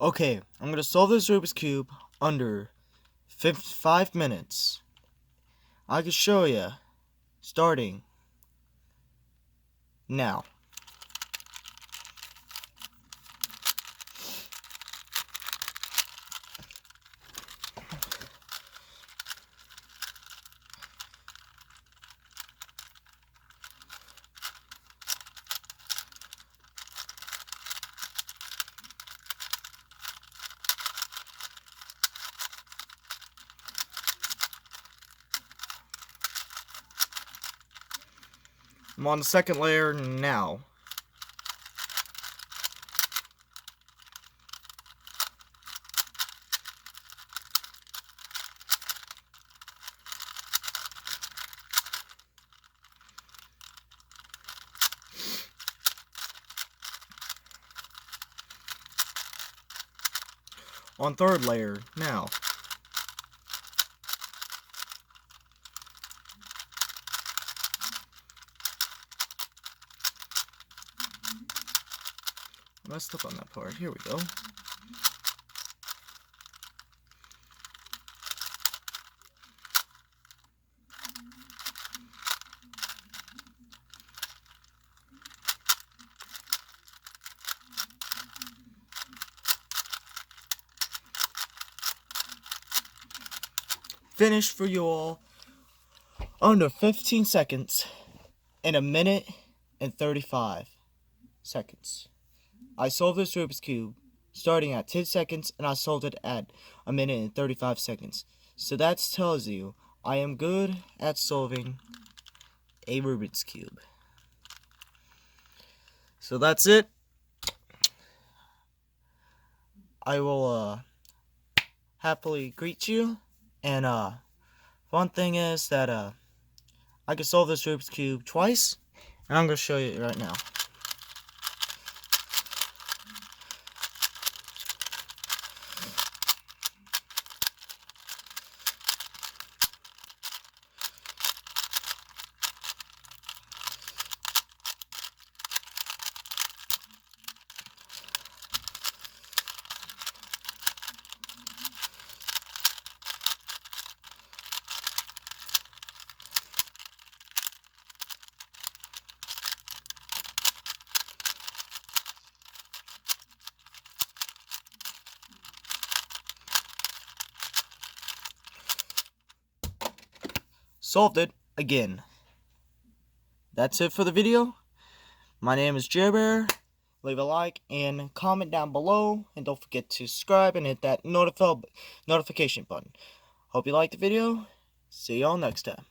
Okay, I'm gonna solve this Rubik's Cube under 5 minutes. I can show you, starting now. I'm on the second layer now. On third layer now. I messed up on that part. Here we go. Finished for you all under 15 seconds in a minute and 35 seconds. I solved this Rubik's Cube starting at 10 seconds and I solved it at a minute and 35 seconds. So that tells you I am good at solving a Rubik's Cube. So that's it. I will happily greet you. And one thing is that I can solve this Rubik's Cube twice, and I'm going to show you right now. Solved it again. That's it for the video. My name is Jer. Leave a like and comment down below, and don't forget to subscribe and hit that notification button. Hope you liked the video. See y'all next time.